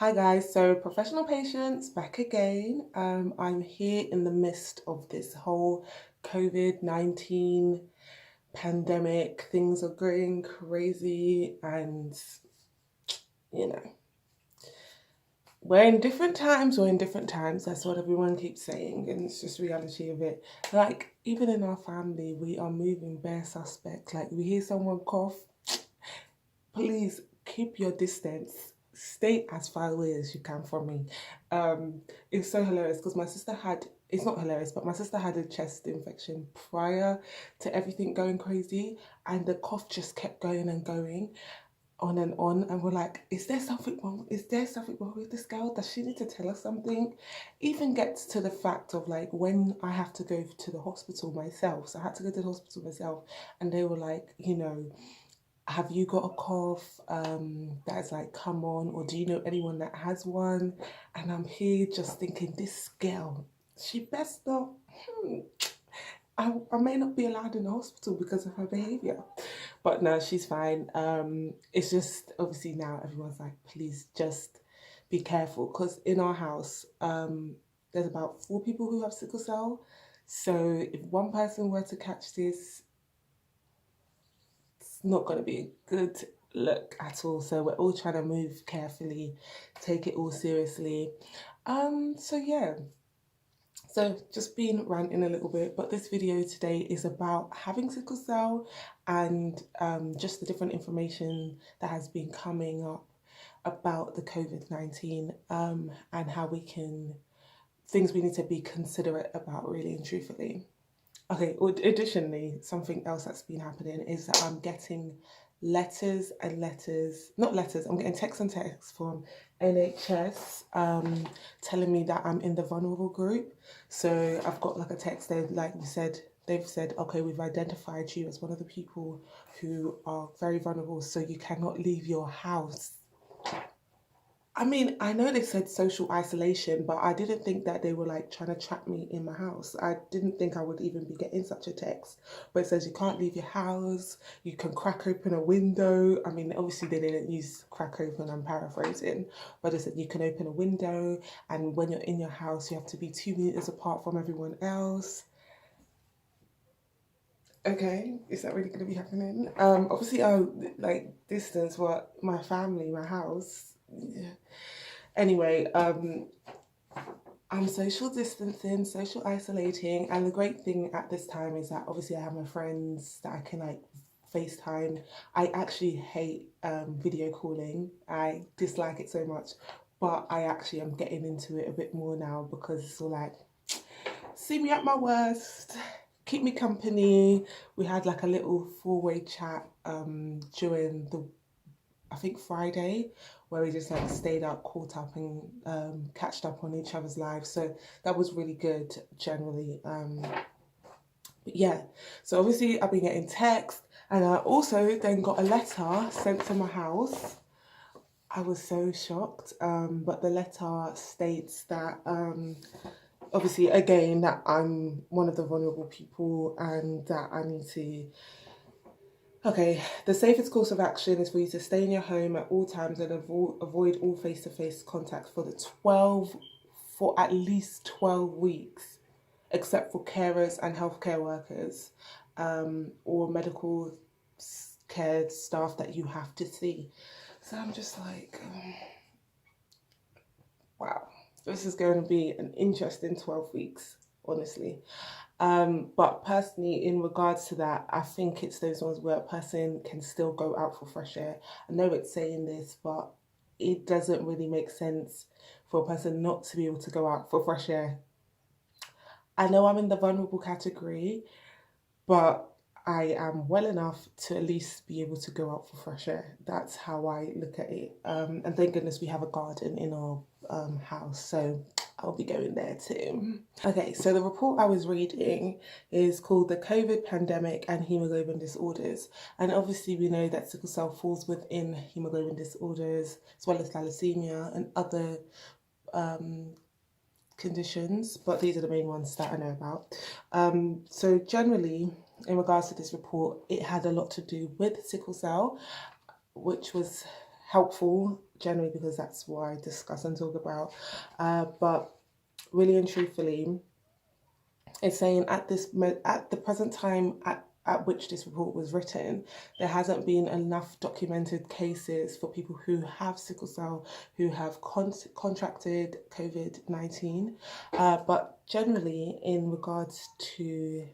Hi guys, so professional patients back again. I'm here in the midst of this whole COVID-19 pandemic. Things are going crazy and you know, we're in different times. That's what everyone keeps saying, and it's just reality of it. Like, even in our family, we are moving bare suspect. Like, we hear someone cough, please keep your distance. Stay as far away as you can from me. It's so hilarious because my sister had, it's not hilarious, but my sister had a chest infection prior to everything going crazy, and the cough just kept going and going on and on. And we're like, is there something wrong? Is there something wrong with this girl? Does she need to tell us something? Even gets to the fact of like when I have to go to the hospital myself. So I had to go to the hospital myself, and they were like, have you got a cough that's like come on, or do you know anyone that has one? And I'm here just thinking, this girl, she best not, I may not be allowed in the hospital because of her behavior. But no, she's fine. It's just obviously now everyone's like, please just be careful, because in our house there's about 4 people who have sickle cell. So if one person were to catch this, not going to be a good look at all. So we're all trying to move carefully, take it all seriously. So yeah. So just been ranting a little bit, but this video today is about having sickle cell and just the different information that has been coming up about the COVID-19 and how we can, things we need to be considerate about, really and truthfully. Okay, additionally, something else that's been happening is that I'm getting letters and letters, not letters, I'm getting texts and texts from NHS telling me that I'm in the vulnerable group. So I've got like a text there, like you said, they've said, okay, we've identified you as one of the people who are very vulnerable, so you cannot leave your house. I mean, I know they said social isolation, but I didn't think that they were like trying to trap me in my house. I didn't think I would even be getting such a text. But it says you can't leave your house, you can crack open a window. I mean, obviously they didn't use crack open, I'm paraphrasing, but it said you can open a window, and when you're in your house, you have to be 2 meters apart from everyone else. Okay, is that really going to be happening? Obviously, I like distance what my family, my house. Yeah. Anyway, I'm social distancing, social isolating, and the great thing at this time is that obviously I have my friends that I can like FaceTime. I actually hate video calling. I dislike it so much, but I actually am getting into it a bit more now because it's all like, see me at my worst, keep me company. We had like a little four-way chat during the, I think Friday, where we just like stayed up, caught up, and catched up on each other's lives. So that was really good generally. But yeah, so obviously I've been getting text, and I also then got a letter sent to my house. I was so shocked, but the letter states that obviously again that I'm one of the vulnerable people and that I need to, okay, the safest course of action is for you to stay in your home at all times and avoid all face-to-face contact for at least 12 weeks, except for carers and healthcare workers or medical care staff that you have to see. So I'm just like, wow, this is going to be an interesting 12 weeks, honestly. But personally, in regards to that, I think it's those ones where a person can still go out for fresh air. I know it's saying this, but it doesn't really make sense for a person not to be able to go out for fresh air. I know I'm in the vulnerable category, but I am well enough to at least be able to go out for fresh air. That's how I look at it. And thank goodness we have a garden in our house, so I'll be going there too. Okay, so the report I was reading is called The COVID Pandemic and Haemoglobin Disorders. And obviously we know that sickle cell falls within haemoglobin disorders, as well as thalassemia and other conditions, but these are the main ones that I know about. So generally, in regards to this report, it had a lot to do with sickle cell, which was helpful generally because that's what I discuss and talk about. But really and truthfully, it's saying at the present time at which this report was written, there hasn't been enough documented cases for people who have sickle cell who have contracted COVID-19. But generally, in regards to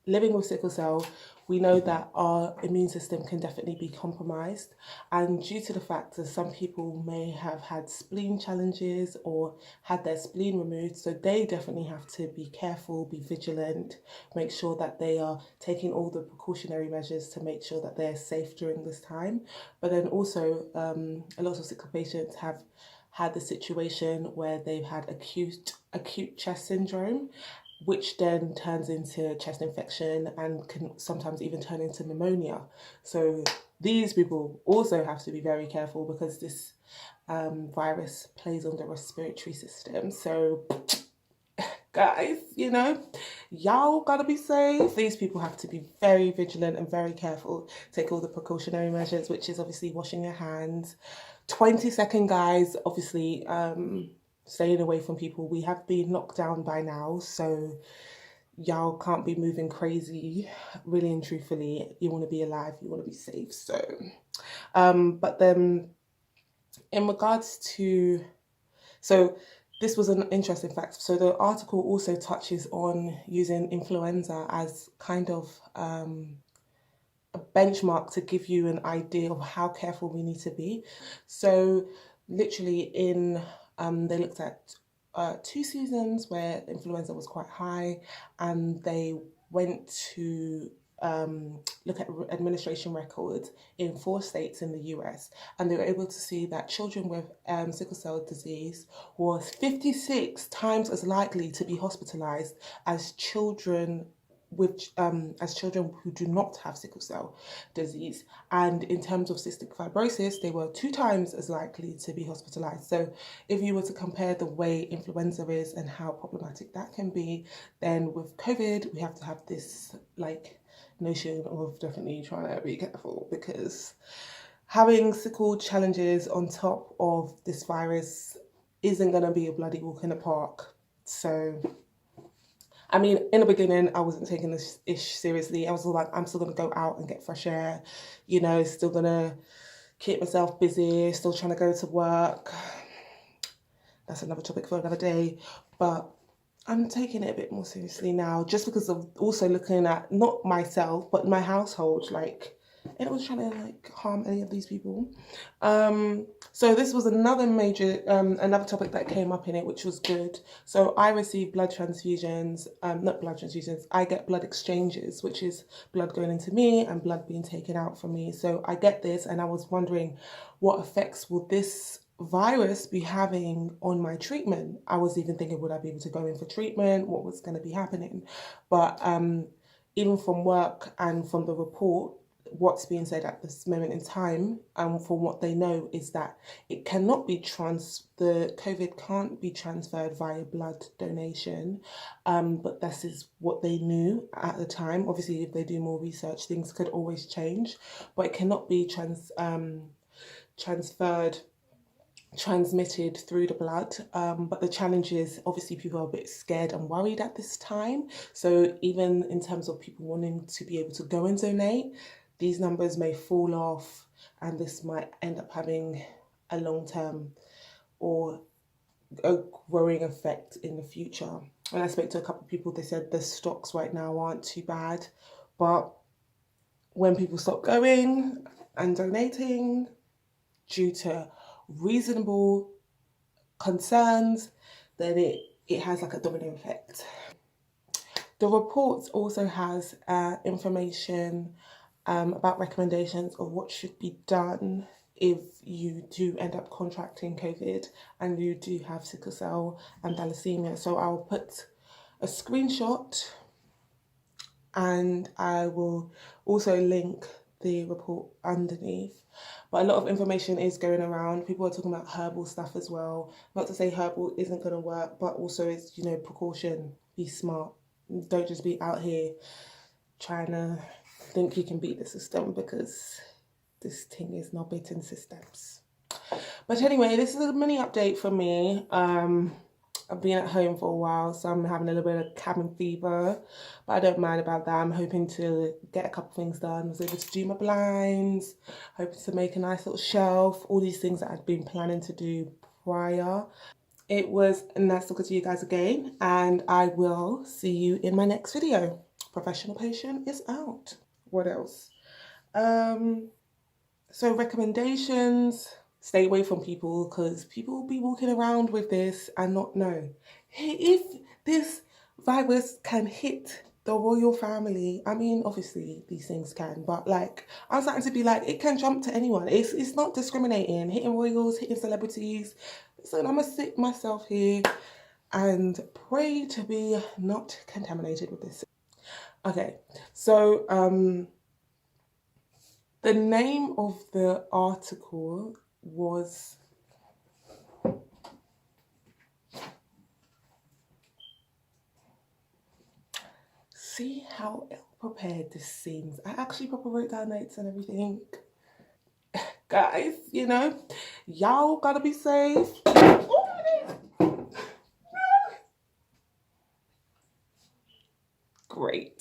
living with sickle cell, we know that our immune system can definitely be compromised. And due to the fact that some people may have had spleen challenges or had their spleen removed, so they definitely have to be careful, be vigilant, make sure that they are taking all the precautionary measures to make sure that they're safe during this time. But then also, a lot of sickle patients have had the situation where they've had acute chest syndrome, which then turns into chest infection and can sometimes even turn into pneumonia. So these people also have to be very careful because this virus plays on the respiratory system. So guys, y'all gotta be safe. These people have to be very vigilant and very careful, take all the precautionary measures, which is obviously washing your hands, 20-second guys, obviously staying away from people. We have been locked down by now, so y'all can't be moving crazy. Really and truthfully, you want to be alive, you want to be safe. So but then in regards to, so this was an interesting fact. So the article also touches on using influenza as kind of a benchmark to give you an idea of how careful we need to be. So literally they looked at 2 seasons where influenza was quite high, and they went to look at administration records in 4 states in the US, and they were able to see that children with sickle cell disease was 56 times as likely to be hospitalized as children who do not have sickle cell disease. And in terms of cystic fibrosis, they were 2 times as likely to be hospitalized. So if you were to compare the way influenza is and how problematic that can be, then with COVID, we have to have this notion of definitely trying to be careful, because having sickle challenges on top of this virus isn't going to be a bloody walk in the park. So I mean, in the beginning, I wasn't taking this ish seriously. I was like, I'm still going to go out and get fresh air, still going to keep myself busy, still trying to go to work. That's another topic for another day. But I'm taking it a bit more seriously now, just because of also looking at not myself, but my household. I don't was trying to harm any of these people. So this was another major, another topic that came up in it, which was good. So I receive blood transfusions, not blood transfusions, I get blood exchanges, which is blood going into me and blood being taken out from me. So I get this, and I was wondering, what effects will this virus be having on my treatment? I was even thinking, would I be able to go in for treatment? What was going to be happening? But even from work and from the report, what's being said at this moment in time, and from what they know, is that it cannot be the COVID can't be transferred via blood donation, but this is what they knew at the time. Obviously, if they do more research, things could always change, but it cannot be transmitted through the blood. But the challenge is, obviously, people are a bit scared and worried at this time. So even in terms of people wanting to be able to go and donate, these numbers may fall off, and this might end up having a long-term or a growing effect in the future. When I spoke to a couple of people, they said the stocks right now aren't too bad, but when people stop going and donating due to reasonable concerns, then it has a domino effect. The report also has information about recommendations of what should be done if you do end up contracting COVID and you do have sickle cell and thalassemia. So I'll put a screenshot, and I will also link the report underneath. But a lot of information is going around. People are talking about herbal stuff as well. Not to say herbal isn't going to work, but also it's, precaution. Be smart. Don't just be out here trying to think you can beat the system, because this thing is not bitten systems. But anyway, this is a mini update for me. I've been at home for a while, so I'm having a little bit of cabin fever, but I don't mind about that. I'm hoping to get a couple things done. I was able to do my blinds, hoping to make a nice little shelf, all these things that I'd been planning to do prior. It was nice talking to you guys again, and I will see you in my next video. Professional Patient is out. What else? So recommendations, stay away from people, because people will be walking around with this and not know. If this virus can hit the royal family, I mean, obviously these things can, but like, I'm starting to be like, it can jump to anyone. It's not discriminating, hitting royals, hitting celebrities. So I'm gonna sit myself here and pray to be not contaminated with this. Okay, so the name of the article was see how ill prepared this seems. I actually proper wrote down notes and everything. Guys, you know, y'all gotta be safe. Great.